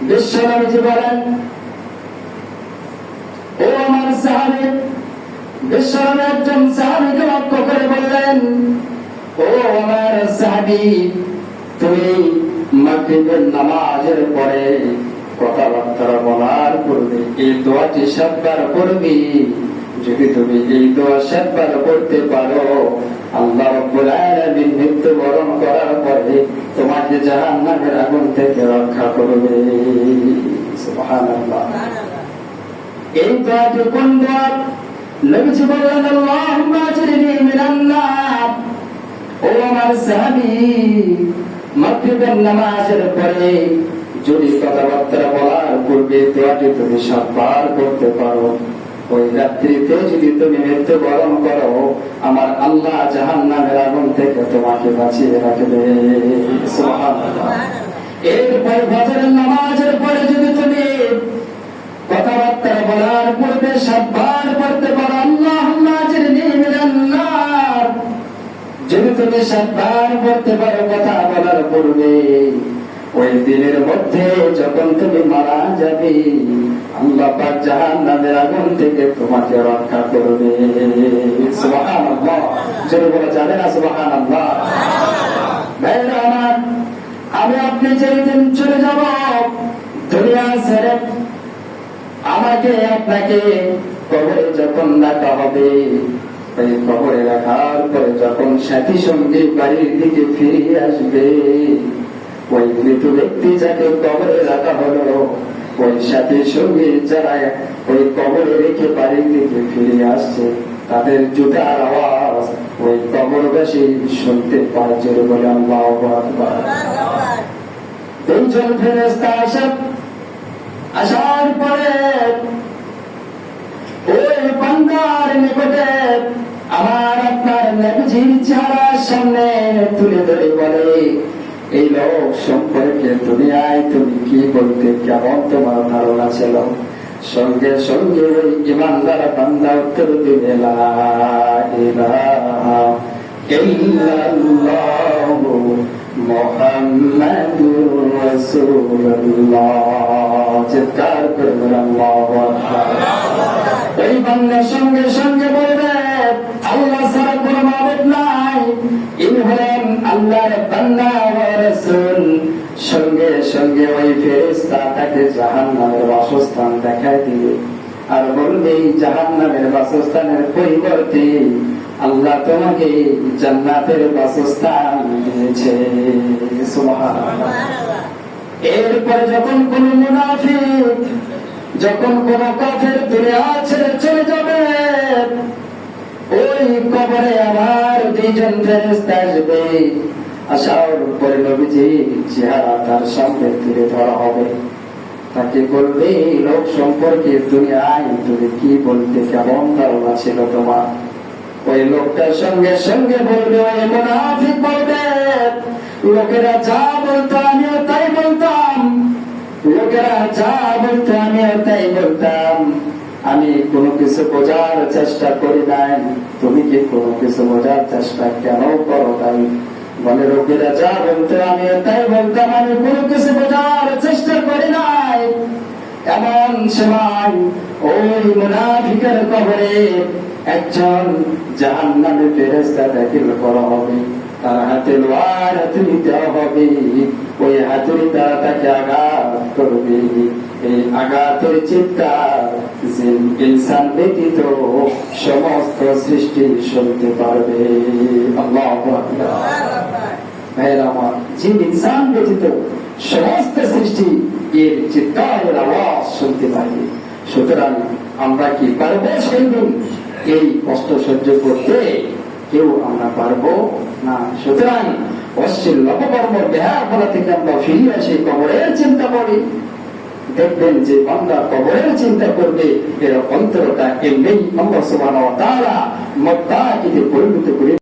বিশ্বনবীজি বলেন, ও আমার সাহাবী, বিশ্বনবী একজন সাহাবীকে লক্ষ্য করে বললেন, ও আমার সাহাবী, তুমি মাগরিবের নামাজের পরে কথাবার্তা বলার পূর্বে এই দোয়াটি 7 বার পড়বি। যদি তুমি এই দোয়া 7 বার পড়তে পারো, আল্লাহ রাব্বুল আলামিন মৃত্যুবরণ করার পরে তোমাকে জাহান্নামের আগুন থেকে রক্ষা করবে। সুবহানাল্লাহ। এই দোয়াটি কোন দোয়া? নবীজি বললেন, আল্লাহুম্মা আজরিনি মিনান নার। ও আমার সাহাবী, মাগরিবের নামাজের পরে যদি কথাবার্তা বলার পূর্বে দোয়াটি তুমি 7 বার করতে পারো, ওই রাত্রিতে যদি তুমি মৃত্যুবরণ করো, আমার আল্লাহ জাহান্নামের আগুন থেকে তোমাকে বাঁচিয়ে রাখবে। সুবহানাল্লাহ। এরপর ফজরের নামাজের পরে যদি তুমি কথাবার্তা বলার পূর্বে 7 বার পড়তে পারো, আল্লাহুম্মা আজরিনি মিনান নার। যদি তুমি 7 বার পড়তে পারো কথা বলার পূর্বে, ওই দিনের মধ্যে যখন তুমি মারা যাবে, আল্লাহ পাক জাহান্নামের আগুন থেকে তোমাকে রক্ষা করবে। সুবহানাল্লাহ। জোরে বলা যাবে না সুবহানাল্লাহ? ভাইরা আমার, আমি আপনি যেদিন চলে যাব দুনিয়া ছেড়ে, আমাকে আপনাকে কবরে যখন রাখা হবে, এই কবরে রাখার পরে যখন সাথী সঙ্গী বাড়ির দিকে ফিরে আসবে, ওই মৃত ব্যক্তি যাকে কবরে রাখা হলো, ওই সাথী সঙ্গী যারা ওই কবরে রেখে বাড়ির দিকে ফিরে আসছে, তাদের জুতার আওয়াজ ওই কবরবাসী শুনতে পায়। জোরে বলে আল্লাহু আকবার। দুইজন ফেরেশতা আসার পরে ওই বান্দার নিকটে আমার আপনার নবীজির চেহারার সামনে তুলে ধরে বলে, এই লোক সম্পর্কে দুনিয়ায় তুমি কি বলতে, কেমন তোমার ধারণা ছিল? সঙ্গে সঙ্গে ওই ইমানদার বান্দা উত্তর দিবে, লা ইলাহা ইল্লাল্লাহু মুহাম্মাদুর রাসূলুল্লাহ। চিৎকার করে বলেন আল্লাহু আকবার। এই বান্দা সঙ্গে সঙ্গে বলবে, আল্লাহ ছাড়া কোনো মাবুদ নাই, ইনি হলেন আল্লাহর বান্দা ওয়া রাসূল। সঙ্গে সঙ্গে ওই ফেরেশতা তাকে জাহান্নামের বাসস্থান দেখায় দিবে আর বলবে, জাহান্নামের বাসস্থানের পরিবর্তে আল্লাহ তোমাকে জান্নাতের বাসস্থান দিয়েছে। সুবহানাল্লাহ। এরপর যখন কোন মুনাফিক, যখন কোন কাফের দুনিয়া ছেড়ে চলে যাবে, ওই কবরে আবার 2 জন ফেরেশতা আসবে। আসার পরে নবীজি চেহারা তার সামনে তুলে ধরা হবে। তাকে বলবে, লোক সম্পর্কে দুনিয়ায় তুমি কি বলতে, কেমন ধারণা ছিল তোমার? ওই লোকটার সঙ্গে সঙ্গে বলবে, ওই মুনাফিক বলবে, লোকেরা যা বলতো আমিও তাই বলতাম, লোকেরা যা বলতো আমিও তাই বলতাম, আমি কোনো কিছু বোঝার চেষ্টা করি নাই। তুমি কি কোনো কিছু বোঝার চেষ্টা কেন করো নাই? বলে, লোকেরা যা বলতো আমিও তাই বলতাম, আমি কোনো কিছু বোঝার চেষ্টা করি নাই। এমন সময় ওই মুনাফিকের কবরে একজন জাহান্নামের ফেরেশতা দাখিল করা হবে। তার হাতে লোহার হাতুড়ি দেওয়া হবে। ওই হাতুড়ি দ্বারা তাকে আঘাত করবে। এই আঘাতের চিৎকার ইনসান ব্যতীত সমস্ত সৃষ্টি শুনতে পারবে। আল্লাহু আকবার। ভাইরা আমার, জিন ইনসান ব্যতীত সমস্ত সৃষ্টি এর চিৎকারের আওয়াজ শুনতে পারবে। সুতরাং আমরা কি পারবো সেদিন এই কষ্ট সহ্য করতে? কেউ আমরা পারবো না। সুতরাং অশ্লীল লবকর্ম বেহায়াপনা থেকে আমরা ফিরে আসি, কবরের চিন্তা করি। দেখবেন যে বান্দা কবরের চিন্তা করবে, এর অন্তরটা এমনি আল্লাহ সুবহানাহু ওয়া তাআলা মুত্তাকিতে পরিণত করে